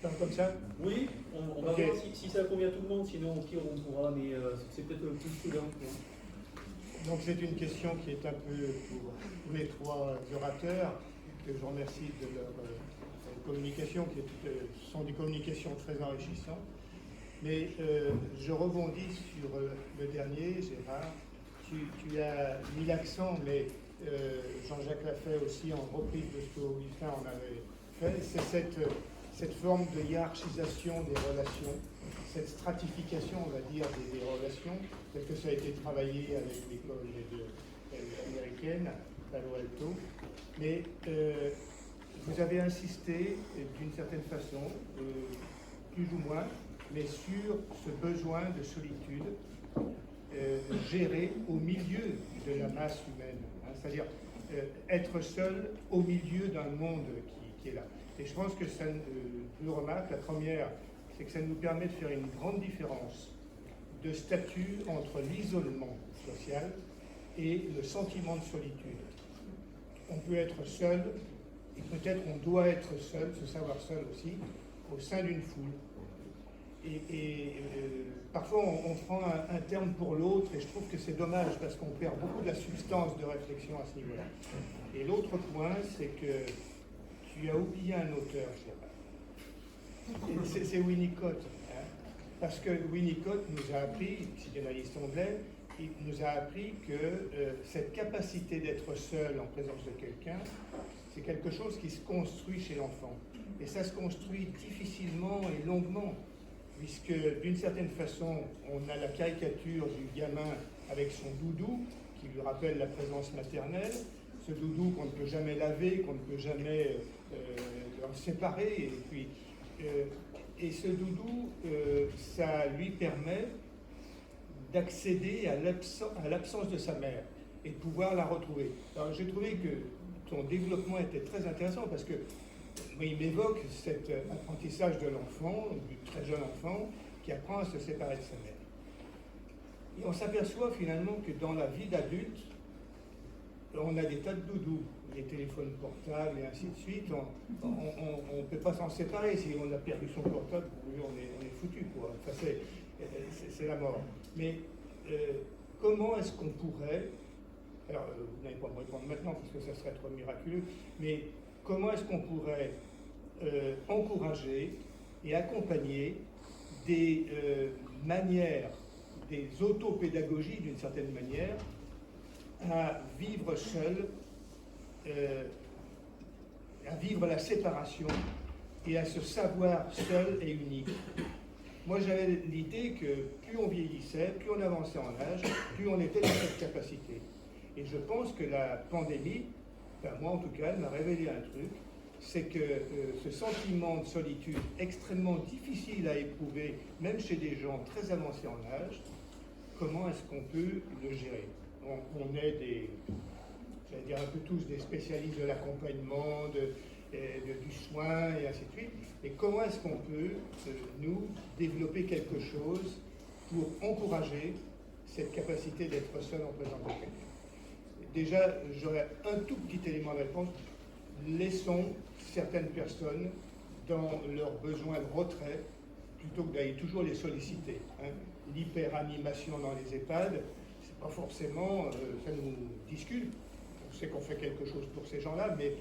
Enfin, comme ça? Oui, on va Ok. voir si ça convient à tout le monde, sinon au pire on pourra, mais c'est peut-être plus prudent. Donc c'est une question qui est un peu pour tous les trois orateurs, que je remercie de leur communication, sont des communications très enrichissantes. Mais je rebondis sur le dernier, Gérard. Tu as mis l'accent, mais Jean-Jacques l'a fait aussi en reprise de ce qu'Augustin en avait fait, c'est cette forme de hiérarchisation des relations, cette stratification, on va dire, des relations, tel que ça a été travaillé avec l'école américaine, Palo Alto. Mais vous avez insisté, d'une certaine façon, plus ou moins, mais sur ce besoin de solitude géré au milieu de la masse humaine, hein, c'est-à-dire être seul au milieu d'un monde qui est là. Et je pense que ça, deux remarques. La première, c'est que ça nous permet de faire une grande différence de statut entre l'isolement social et le sentiment de solitude. On peut être seul, et peut-être on doit être seul, se savoir seul aussi, au sein d'une foule. Parfois on prend un terme pour l'autre et je trouve que c'est dommage parce qu'on perd beaucoup de la substance de réflexion à ce niveau-là. Et l'autre point, c'est que tu as oublié un auteur, Gérard. C'est Winnicott. Hein, parce que Winnicott nous a appris, psychanalyste anglais, il nous a appris que cette capacité d'être seul en présence de quelqu'un, c'est quelque chose qui se construit chez l'enfant. Et ça se construit difficilement et longuement, puisque d'une certaine façon, on a la caricature du gamin avec son doudou, qui lui rappelle la présence maternelle, ce doudou qu'on ne peut jamais laver, qu'on ne peut jamais en séparer, et ce doudou, ça lui permet d'accéder à l'absence de sa mère et de pouvoir la retrouver. Alors j'ai trouvé que ton développement était très intéressant parce que il m'évoque cet apprentissage de l'enfant, du très jeune enfant, qui apprend à se séparer de sa mère. Et on s'aperçoit finalement que dans la vie d'adulte, on a des tas de doudous, les téléphones portables et ainsi de suite. On ne peut pas s'en séparer. Si on a perdu son portable, on est foutu, quoi. Enfin, c'est la mort. Mais comment est-ce qu'on pourrait, alors vous n'allez pas me répondre maintenant parce que ça serait trop miraculeux, mais comment est-ce qu'on pourrait encourager et accompagner des manières, des autopédagogies d'une certaine manière, à vivre seul, à vivre la séparation et à se savoir seul et unique. Moi, j'avais l'idée que plus on vieillissait, plus on avançait en âge, plus on était dans cette capacité. Et je pense que la pandémie, enfin, moi en tout cas, elle m'a révélé un truc, c'est que ce sentiment de solitude extrêmement difficile à éprouver, même chez des gens très avancés en âge, comment est-ce qu'on peut le gérer? On est j'allais dire un peu tous des spécialistes de l'accompagnement, du soin et ainsi de suite. Et comment est-ce qu'on peut, nous, développer quelque chose pour encourager cette capacité d'être seul en présence de quelqu'un? Déjà, j'aurais un tout petit élément de réponse. Laissons certaines personnes dans leur besoin de retrait plutôt que d'aller toujours les solliciter. Hein. L'hyperanimation dans les EHPAD, c'est pas forcément, ça nous discute. On sait qu'on fait quelque chose pour ces gens-là, mais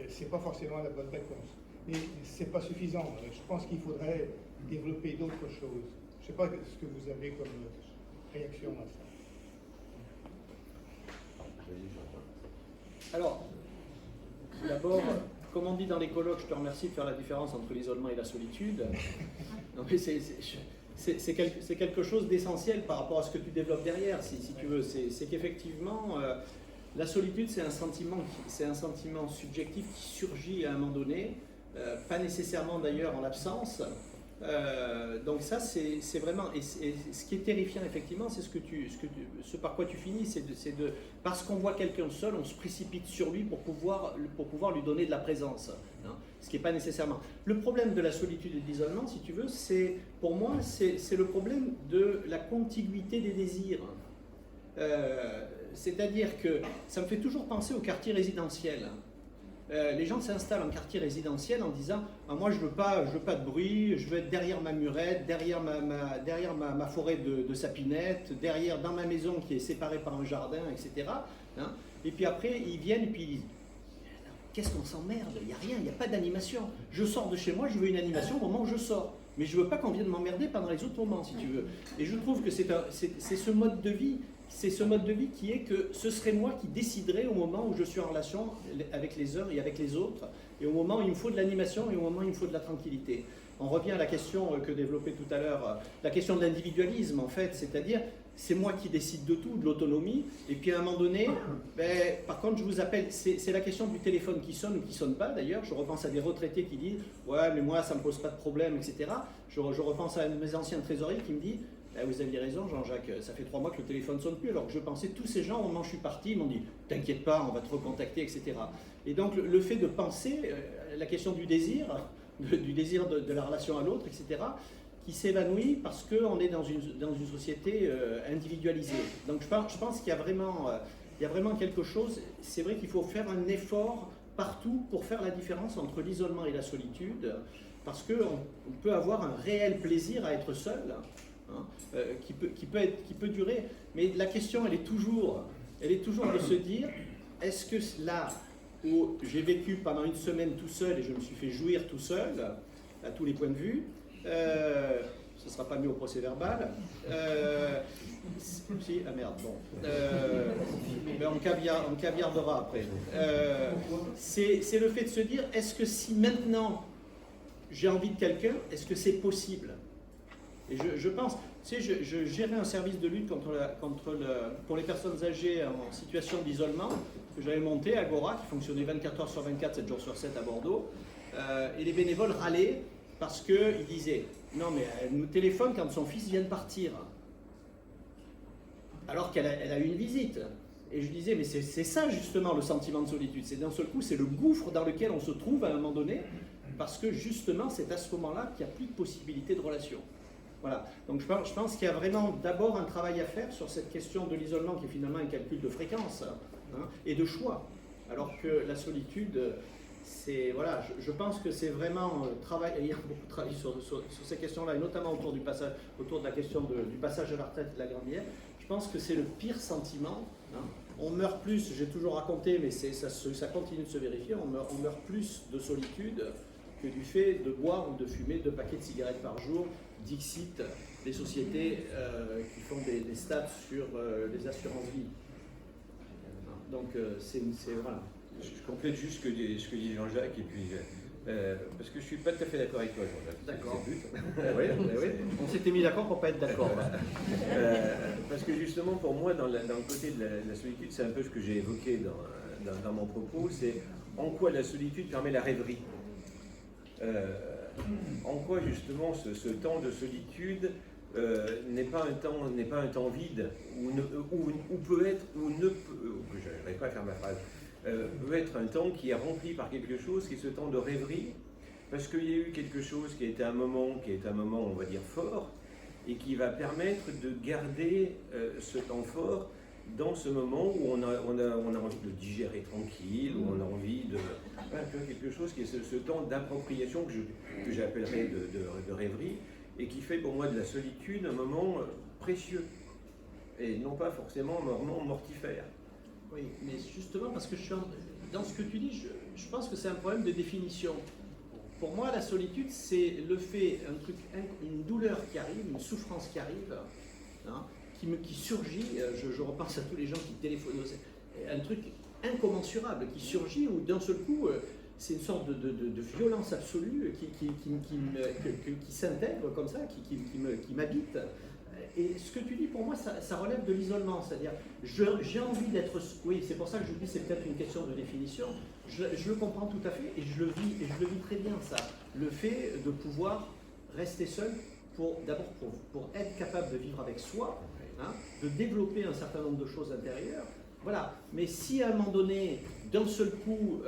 c'est pas forcément la bonne réponse. Mais c'est pas suffisant. Je pense qu'il faudrait développer d'autres choses. Je sais pas ce que vous avez comme réaction à ça. Alors, d'abord, comme on dit dans les colloques, je te remercie de faire la différence entre l'isolement et la solitude. Non, mais c'est quelque chose d'essentiel par rapport à ce que tu développes derrière, si tu veux. C'est qu'effectivement, la solitude, c'est un sentiment subjectif qui surgit à un moment donné, pas nécessairement d'ailleurs en l'absence. Donc ça, c'est vraiment, et ce qui est terrifiant effectivement, c'est ce par quoi tu finis, parce qu'on voit quelqu'un seul, on se précipite sur lui pour pouvoir lui donner de la présence, hein, ce qui n'est pas nécessairement. Le problème de la solitude et de l'isolement, si tu veux, pour moi, c'est le problème de la contiguïté des désirs. C'est-à-dire que ça me fait toujours penser au quartier résidentiel. les gens s'installent en quartier résidentiel en disant ah, moi je veux pas de bruit, je veux être derrière ma murette, derrière ma forêt de sapinettes, dans ma maison qui est séparée par un jardin, etc. Hein. Et puis après ils viennent et puis ils disent qu'est-ce qu'on s'emmerde, il n'y a rien, il n'y a pas d'animation. Je sors de chez moi, je veux une animation au moment où je sors. Mais je ne veux pas qu'on vienne m'emmerder pendant les autres moments, si tu veux. Et je trouve que c'est ce mode de vie. C'est ce mode de vie qui est que ce serait moi qui déciderais au moment où je suis en relation avec les uns et avec les autres, et au moment où il me faut de l'animation et au moment où il me faut de la tranquillité. On revient à la question que développait tout à l'heure, la question de l'individualisme en fait, c'est-à-dire c'est moi qui décide de tout, de l'autonomie, et puis à un moment donné, par contre je vous appelle, c'est la question du téléphone qui sonne ou qui sonne pas d'ailleurs, je repense à des retraités qui disent « ouais mais moi ça me pose pas de problème » etc. Je repense à un de mes anciens trésoriers qui me dit « vous aviez raison Jean-Jacques, ça fait 3 mois que le téléphone sonne plus » alors que je pensais tous ces gens au moment où je suis parti, ils m'ont dit « t'inquiète pas, on va te recontacter » etc. Et donc le fait de penser, la question du désir de la relation à l'autre, etc., qui s'évanouit parce qu'on est dans une société individualisée. Donc je pense qu'il y a vraiment quelque chose, c'est vrai qu'il faut faire un effort partout pour faire la différence entre l'isolement et la solitude, parce qu'on peut avoir un réel plaisir à être seul, hein, qui peut durer, mais la question elle est toujours de se dire, est-ce que là où j'ai vécu pendant une semaine tout seul et je me suis fait jouir tout seul, à tous les points de vue, ce ne sera pas mis au procès verbal. Si, ah merde, bon. Mais on caviardera après. C'est le fait de se dire, est-ce que si maintenant j'ai envie de quelqu'un, est-ce que c'est possible? Et je pense, tu sais, je gérais un service de lutte pour les personnes âgées en situation d'isolement, que j'avais monté à Agora, qui fonctionnait 24 heures sur 24, 7 jours sur 7 à Bordeaux. Et les bénévoles râlaient parce qu'ils disaient « Non, mais elle nous téléphone quand son fils vient de partir. » Alors qu'elle a eu une visite. Et je disais « Mais c'est ça justement le sentiment de solitude. C'est d'un seul coup, c'est le gouffre dans lequel on se trouve à un moment donné, parce que justement, c'est à ce moment-là qu'il n'y a plus de possibilité de relation. » Voilà. Donc je pense qu'il y a vraiment d'abord un travail à faire sur cette question de l'isolement qui est finalement un calcul de fréquence, hein, et de choix. Alors que la solitude, voilà, je pense que c'est vraiment ayant beaucoup travaillé sur ces questions-là, et notamment autour de la question du passage à la retraite et de la grandière, je pense que c'est le pire sentiment. Hein. On meurt plus, j'ai toujours raconté, mais ça continue de se vérifier, on meurt plus de solitude que du fait de boire ou de fumer 2 paquets de cigarettes par jour. Dixit, les sociétés qui font des stats sur les assurances-vie. Donc, voilà. Je complète juste ce que dit Jean-Jacques, et puis, parce que je ne suis pas tout à fait d'accord avec toi, Jean-Jacques. D'accord. Oui. On s'était mis d'accord pour ne pas être d'accord. Parce que justement, pour moi, dans le côté de la solitude, c'est un peu ce que j'ai évoqué dans mon propos, c'est en quoi la solitude permet la rêverie. En quoi justement ce temps de solitude n'est pas un temps vide, ou peut être, je n'arrive pas à faire ma phrase, peut être un temps qui est rempli par quelque chose, qui est ce temps de rêverie, parce qu'il y a eu quelque chose qui est un moment, on va dire, fort, et qui va permettre de garder ce temps fort dans ce moment où on a envie de le digérer tranquille, où on a envie de faire quelque chose qui est ce temps d'appropriation que j'appellerais de rêverie, et qui fait pour moi de la solitude un moment précieux, et non pas forcément un moment mortifère. Oui, mais justement parce que dans ce que tu dis, je pense que c'est un problème de définition. Pour moi, la solitude, c'est le fait, une douleur qui arrive, une souffrance qui arrive, hein, qui surgit, je repense à tous les gens qui téléphonent, un truc incommensurable qui surgit, où d'un seul coup, c'est une sorte de violence absolue qui s'intègre comme ça, qui m'habite. Et ce que tu dis, pour moi, ça relève de l'isolement, c'est-à-dire, j'ai envie d'être... Oui, c'est pour ça que je dis c'est peut-être une question de définition. Je le comprends tout à fait, et je le vis très bien, ça. Le fait de pouvoir rester seul, d'abord pour être capable de vivre avec soi, hein, de développer un certain nombre de choses intérieures. Voilà. Mais si à un moment donné, d'un seul coup,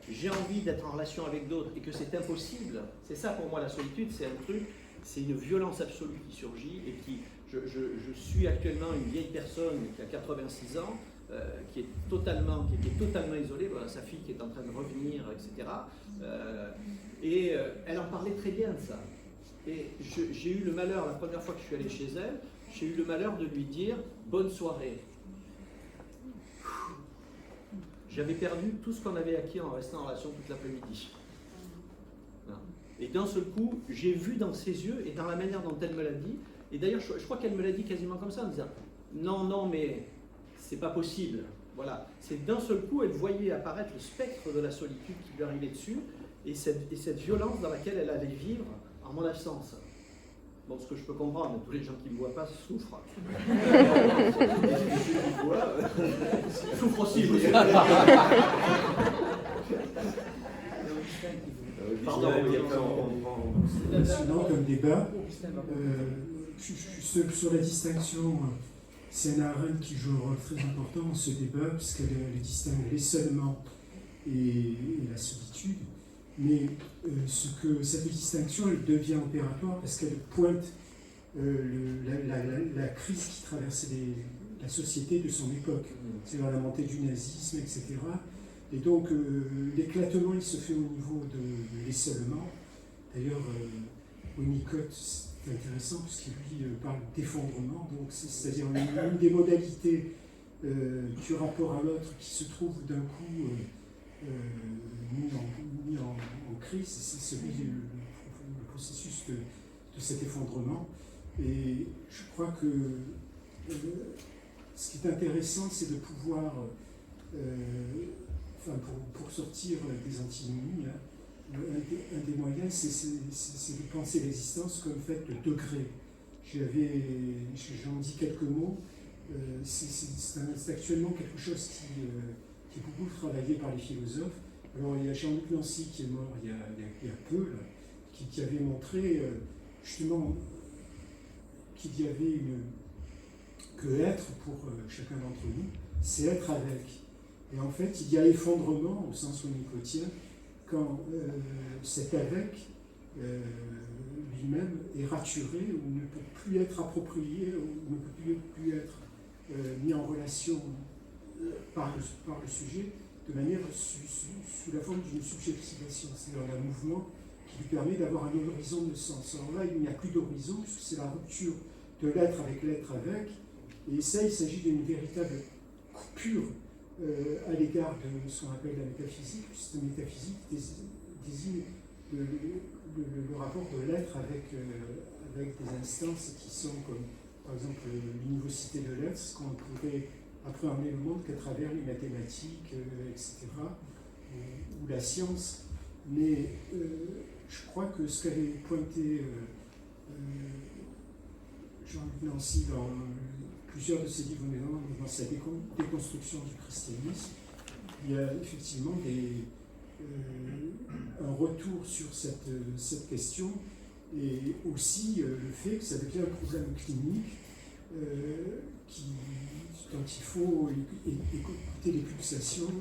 j'ai envie d'être en relation avec d'autres et que c'est impossible, c'est ça pour moi la solitude, c'est une violence absolue qui surgit et qui... Je suis actuellement une vieille personne qui a 86 ans, qui est totalement isolée, voilà, sa fille qui est en train de revenir, etc. Elle en parlait très bien de ça. Et j'ai eu le malheur, la première fois que je suis allé chez elle, j'ai eu le malheur de lui dire « bonne soirée ». J'avais perdu tout ce qu'on avait acquis en restant en relation toute l'après-midi. Et d'un seul coup, j'ai vu dans ses yeux et dans la manière dont elle me l'a dit, et d'ailleurs je crois qu'elle me l'a dit quasiment comme ça, en disant « non, mais c'est pas possible ». Voilà. C'est d'un seul coup, elle voyait apparaître le spectre de la solitude qui lui arrivait dessus, et cette violence dans laquelle elle allait vivre en mon absence. Bon, ce que je peux comprendre, tous les gens qui ne me voient pas souffrent. Souffrent aussi, vous Pardon, passionnant comme débat. Sur la distinction, c'est Hannah Arendt qui joue un rôle très important dans ce débat, puisqu'elle distingue l'isolement et la solitude. Mais cette distinction, elle devient opératoire parce qu'elle pointe la crise qui traversait la société de son époque, c'est-à-dire la montée du nazisme, etc. Et donc l'éclatement, il se fait au niveau de l'isolement. D'ailleurs, Winnicott, c'est intéressant puisqu'il lui parle d'effondrement, donc c'est-à-dire une des modalités du rapport à l'autre qui se trouve d'un coup mis en crise, c'est celui le processus de cet effondrement. Et je crois que ce qui est intéressant, c'est de pouvoir, pour sortir des antinomies, un des moyens, c'est de penser l'existence comme faite de degrés. J'en dis quelques mots. C'est actuellement quelque chose qui est beaucoup travaillé par les philosophes. Alors il y a Jean-Luc Nancy qui est mort il y a peu, là, qui avait montré justement qu'il y avait que être pour chacun d'entre nous, c'est être avec. Et en fait, il y a effondrement au sens winnicottien quand cet avec lui-même est raturé ou ne peut plus être approprié ou ne peut plus être mis en relation par le sujet de manière sous la forme d'une subjectivation, c'est-à-dire un mouvement qui lui permet d'avoir un horizon de sens. Alors là, il n'y a plus d'horizon puisque c'est la rupture de l'être avec l'être avec, et ça, il s'agit d'une véritable coupure à l'égard de ce qu'on appelle la métaphysique, puisque la métaphysique désigne le rapport de l'être avec des instances qui sont comme, par exemple, l'univocité de l'être, ce qu'on pourrait appréhender le monde qu'à travers les mathématiques, etc., ou la science. Mais je crois que ce qu'avait pointé Jean-Luc Nancy dans plusieurs de ses livres, dans sa déconstruction du christianisme, il y a effectivement un retour sur cette question, et aussi le fait que ça devient un problème clinique dont il faut écouter les pulsations,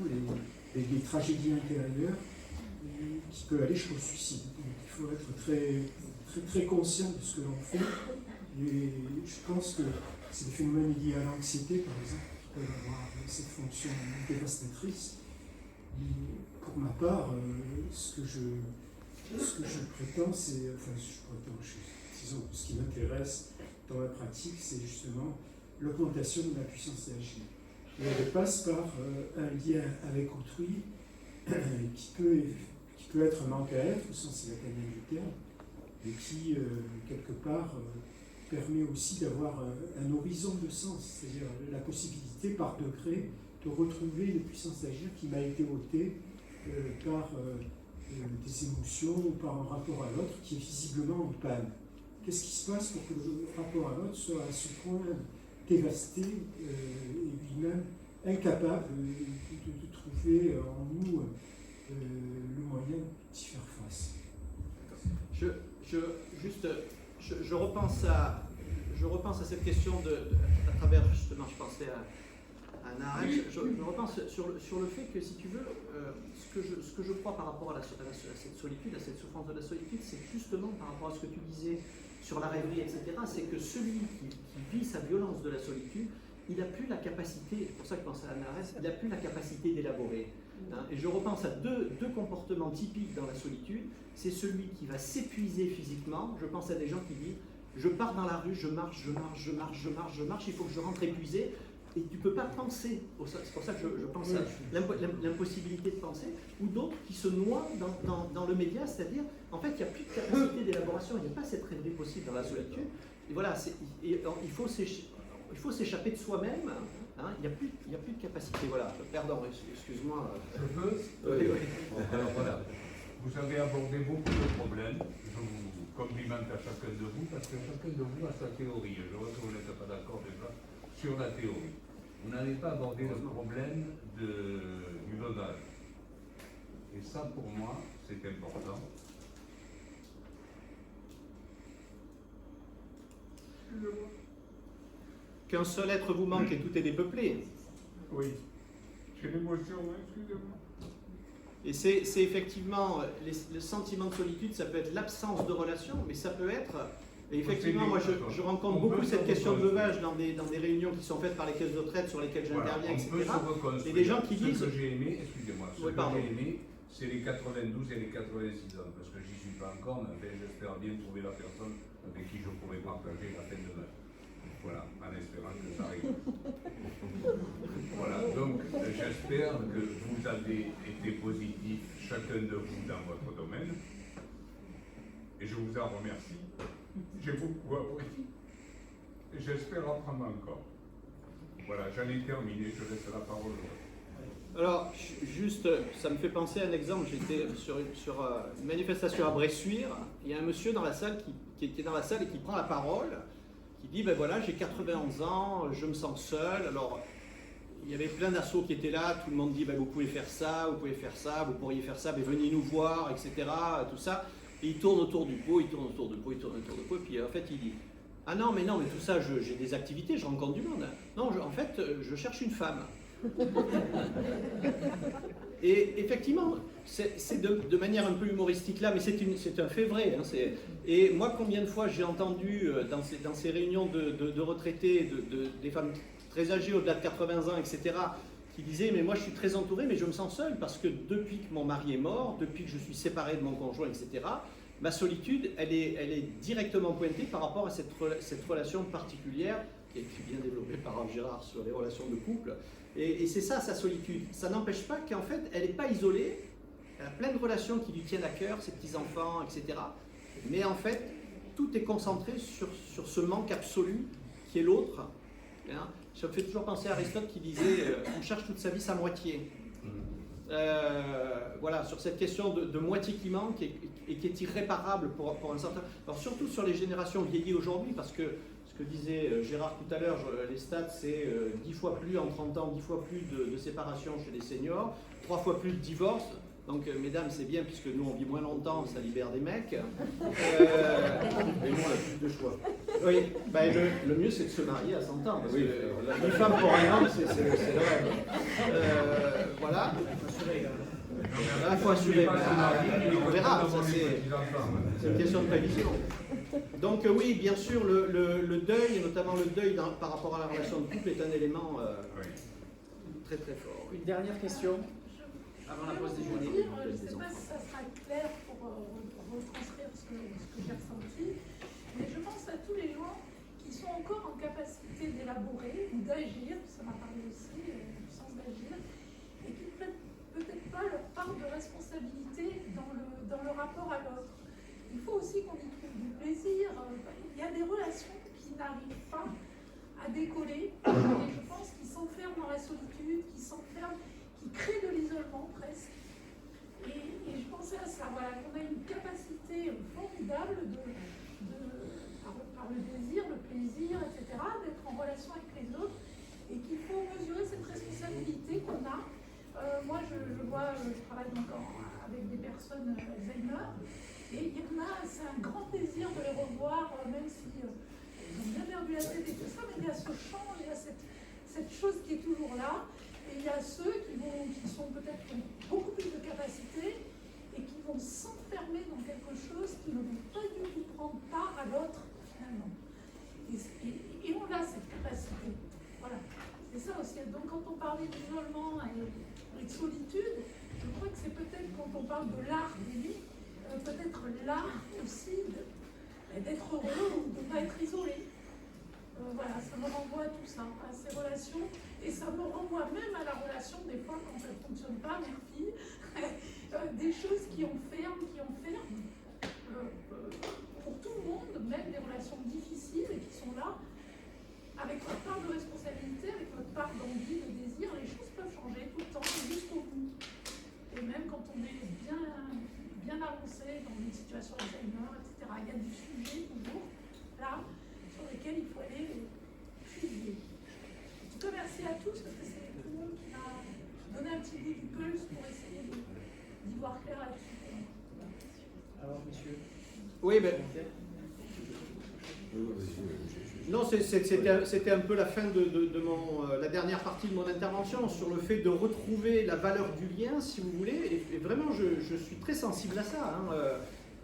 les tragédies intérieures qui peuvent aller jusqu'au suicide. Donc il faut être très, très, très conscient de ce que l'on fait. Et je pense que c'est des phénomènes liés à l'anxiété, par exemple, qui peuvent avoir cette fonction dévastatrice. Et pour ma part, ce que je prétends, disons, ce qui m'intéresse dans la pratique, c'est justement l'augmentation de la puissance d'agir. Et elle passe par un lien avec autrui qui peut être un manque à être, au sens lacanien du terme, et qui, quelque part, permet aussi d'avoir un horizon de sens, c'est-à-dire la possibilité, par degré, de retrouver une puissance d'agir qui m'a été ôtée par des émotions ou par un rapport à l'autre qui est visiblement en panne. Qu'est-ce qui se passe pour que le rapport à l'autre soit à ce point dévasté et lui-même incapable de trouver en nous le moyen d'y faire face? Je repense à cette question à travers, justement, je pensais à Hannah Arendt, je repense sur le fait que, si tu veux, ce que je crois par rapport à cette solitude, à cette souffrance de la solitude, c'est justement par rapport à ce que tu disais sur la rêverie, etc., c'est que celui qui vit sa violence de la solitude, il n'a plus la capacité, c'est pour ça que je pense à Hannah Arendt, il n'a plus la capacité d'élaborer. Hein. Et je repense à deux comportements typiques dans la solitude. C'est celui qui va s'épuiser physiquement. Je pense à des gens qui disent, je pars dans la rue, je marche, il faut que je rentre épuisé. Et tu ne peux pas penser. C'est pour ça que je pense à l'impossibilité de penser. Ou d'autres qui se noient dans le média, c'est-à-dire, en fait, il n'y a plus de capacité d'élaboration, il n'y a pas cette rêverie possible dans la solitude. Et voilà, il faut s'échapper de soi-même. Hein, il n'y a plus de capacité. Voilà, pardon, excuse-moi. Je peux Oui. Alors voilà, vous avez abordé beaucoup de problèmes. Je vous complimente à chacun de vous parce que chacun de vous a sa théorie. Je vois que vous n'êtes pas d'accord déjà sur la théorie. Vous n'avez pas abordé le problème du veuvage. Et ça, pour moi, c'est important. Qu'un seul être vous manque et tout est dépeuplé. Oui. J'ai l'émotion, excusez-moi. Et c'est effectivement, le sentiment de solitude, ça peut être l'absence de relation, mais ça peut être, et effectivement, moi je rencontre beaucoup cette question de veuvage dans des réunions qui sont faites par les caisses de retraite sur lesquelles j'interviens, etc. Et des gens qui disent... Ce que j'ai aimé, excusez-moi, ce oui, que j'ai aimé, c'est les 92 et les 86 ans, parce que j'y suis pas encore, mais j'espère bien trouver la personne avec qui je pourrai partager la peine de mort. Voilà, en espérant que ça arrive. Voilà, donc j'espère que vous avez été positif, chacun de vous, dans votre domaine. Et je vous en remercie. J'ai beaucoup appris. Et j'espère apprendre encore. Voilà, j'en ai terminé, je laisse la parole. Alors, juste, ça me fait penser à un exemple. J'étais sur une manifestation à Bressuire. Il y a un monsieur dans la salle qui est dans la salle et qui prend la parole, qui dit, ben voilà, j'ai 91 ans, je me sens seul. Alors, il y avait plein d'assauts qui étaient là, tout le monde dit, ben, vous pouvez faire ça, vous pourriez faire ça, vous pourriez faire ça, ben, venez nous voir, etc. Tout ça. Et il tourne autour du pot, il tourne autour du pot, il tourne autour du pot, et puis en fait il dit, ah non, mais tout ça, j'ai des activités, je rencontre du monde. Non, en fait, je cherche une femme. Et effectivement, c'est de manière un peu humoristique là, mais c'est un fait vrai. Hein, et moi, combien de fois j'ai entendu dans ces réunions de retraités, des femmes très âgées, au-delà de 80 ans, etc., qui disaient, mais moi je suis très entouré, mais je me sens seul, parce que depuis que mon mari est mort, depuis que je suis séparé de mon conjoint, etc., ma solitude, elle est directement pointée par rapport à cette relation particulière, qui est bien développée par Gérard sur les relations de couple. Et c'est ça, sa solitude. Ça n'empêche pas qu'en fait, elle n'est pas isolée, elle a plein de relations qui lui tiennent à cœur, ses petits-enfants, etc. Mais en fait, tout est concentré sur ce manque absolu qui est l'autre. Hein. Ça me fait toujours penser à Aristote qui disait on cherche toute sa vie sa moitié. Voilà, sur cette question de moitié qui manque et qui est irréparable pour un certain... Alors surtout sur les générations vieillies aujourd'hui, parce que ce que disait Gérard tout à l'heure, les stats, c'est 10 fois plus en 30 ans, 10 fois plus de séparation chez les seniors, 3 fois plus de divorces. Donc, mesdames, c'est bien, puisque nous, on vit moins longtemps, ça libère des mecs. Et nous, on a plus de choix. Oui, ben, le mieux, c'est de se marier à 100 ans, parce que une femme pour un homme, c'est le rêve. Voilà. Là, il faut assurer. On verra, ça, c'est une question de prévision. Donc, oui, bien sûr, le deuil, et notamment le deuil par rapport à la relation de couple, est un élément très, très fort. Une dernière question avant la pause déjeuner. Je ne sais pas si ça sera clair pour retranscrire ce que j'ai ressenti, mais je pense à tous les gens qui sont encore en capacité d'élaborer ou d'agir, ça m'a parlé aussi du sens d'agir, et qui ne prennent peut-être pas leur part de responsabilité dans le rapport à l'autre. Il faut aussi qu'on y trouve du plaisir. Il y a des relations qui n'arrivent pas à décoller, et je pense qu'ils s'enferment dans la solitude, qui s'enferment, qui crée de l'isolement presque. Et je pensais à ça, voilà, qu'on a une capacité formidable par le désir, le plaisir, etc., d'être en relation avec les autres, et qu'il faut mesurer cette responsabilité qu'on a. Moi, je travaille donc avec des personnes Alzheimer, et il y en a, c'est un grand plaisir de les revoir, même si ils ont bien perdu la tête et tout ça, mais il y a ce champ, il y a cette chose qui est toujours là. Et il y a ceux qui sont peut-être beaucoup plus de capacité et qui vont s'enfermer dans quelque chose qui ne vont pas du tout prendre part à l'autre, finalement. Et on a cette capacité. Voilà. cette solitude, je crois que c'est peut-être quand on parle de l'art d'aimer, peut-être l'art aussi d'être heureux ou de ne pas être isolé. Voilà, ça me renvoie à tout ça, à ces relations, et ça me renvoie même à la relation, des fois, quand ça ne fonctionne pas, mère-fille, des choses qui enferment, pour tout le monde, même des relations difficiles et qui sont là, avec notre part de responsabilité, avec notre part d'envie, de désir, les choses peuvent changer tout le temps, jusqu'au bout. Et même quand on est bien avancé dans une situation Alzheimer, etc., il y a du sujet toujours là sur lesquels il faut aller puiser. En tout cas, merci à tous, parce que c'est tout le monde qui m'a donné un petit bout du pulse pour essayer d'y voir clair là-dessus. Alors, monsieur. Oui, ben. Non, c'était un peu la fin de la dernière partie de mon intervention sur le fait de retrouver la valeur du lien, si vous voulez. Et vraiment, je suis très sensible à ça. Hein.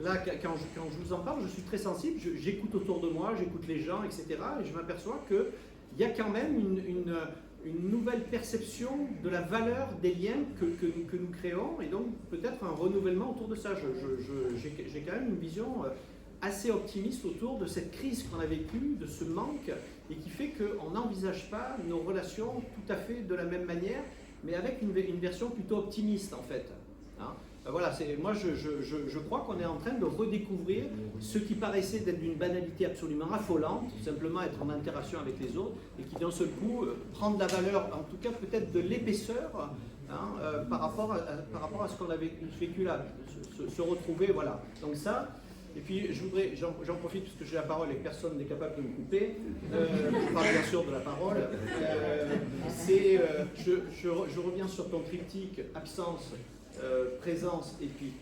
Là, quand je vous en parle, je suis très sensible. J'écoute autour de moi, j'écoute les gens, etc. Et je m'aperçois qu'il y a quand même une nouvelle perception de la valeur des liens que nous créons. Et donc, peut-être un renouvellement autour de ça. J'ai quand même une vision assez optimiste autour de cette crise qu'on a vécue, de ce manque, et qui fait qu'on n'envisage pas nos relations tout à fait de la même manière, mais avec une version plutôt optimiste en fait. Hein. Voilà, moi je crois qu'on est en train de redécouvrir ce qui paraissait d'être d'une banalité absolument affolante, simplement être en interaction avec les autres, et qui d'un seul coup prend de la valeur, en tout cas peut-être de l'épaisseur, hein, par rapport à ce qu'on avait vécu là, se retrouver, voilà. Donc ça. Et puis, j'en profite parce que j'ai la parole et que personne n'est capable de me couper. Je parle bien sûr de la parole. Je reviens sur ton triptyque absence, présence et puis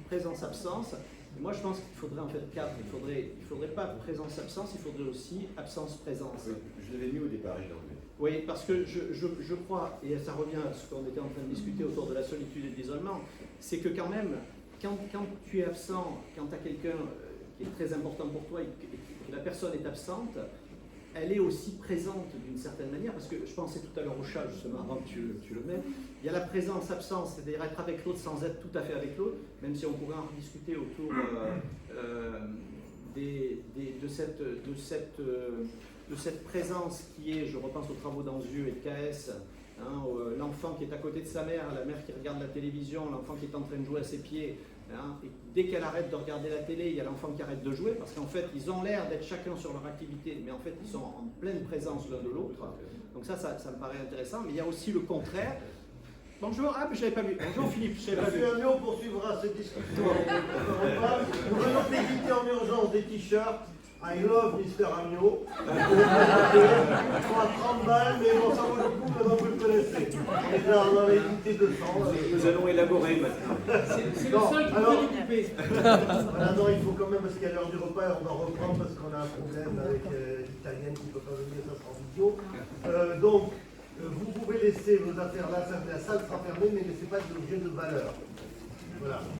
présence-absence. Moi, je pense qu'il faudrait en fait 4. Il faudrait pas présence-absence, il faudrait aussi absence-présence. Oui, je l'avais mis au départ, je l'ai enlevé. Oui, parce que je crois, et ça revient à ce qu'on était en train de discuter autour de la solitude et de l'isolement, c'est que quand même, quand tu es absent, quand tu as quelqu'un qui est très important pour toi et que la personne est absente, elle est aussi présente d'une certaine manière, parce que je pensais tout à l'heure au chat, justement, avant que tu le mettes. Il y a la présence-absence, c'est-à-dire être avec l'autre sans être tout à fait avec l'autre, même si on pourrait en discuter autour de cette présence qui est, je repense aux travaux d'Anzieux et de KS, hein, l'enfant qui est à côté de sa mère, la mère qui regarde la télévision, l'enfant qui est en train de jouer à ses pieds, hein, et dès qu'elle arrête de regarder la télé, il y a l'enfant qui arrête de jouer, parce qu'en fait, ils ont l'air d'être chacun sur leur activité, mais en fait, ils sont en pleine présence l'un de l'autre. Donc ça me paraît intéressant, mais il y a aussi le contraire. Bonjour, ah, je ne l'avais pas vu. Bonjour Philippe, je ne l'avais pas vu. Monsieur Amiot poursuivra cette discussion. Nous venons d'éditer en urgence des t-shirts. I love Mr. Amiot. Ils sont à 30 balles, mais bon, ça vaut le coup, maintenant vous le connaissez. Et là, on en a édité 200. Nous allons élaborer maintenant. C'est le seul qui peut découper. Voilà, non, il faut quand même, parce qu'il y a l'heure du repas, on va reprendre parce qu'on a un problème avec l'italienne qui ne peut pas venir, ça sera en vidéo. Donc, vous pouvez laisser vos affaires là, la salle sera fermée, mais laissez pas d'objet de valeur. Voilà.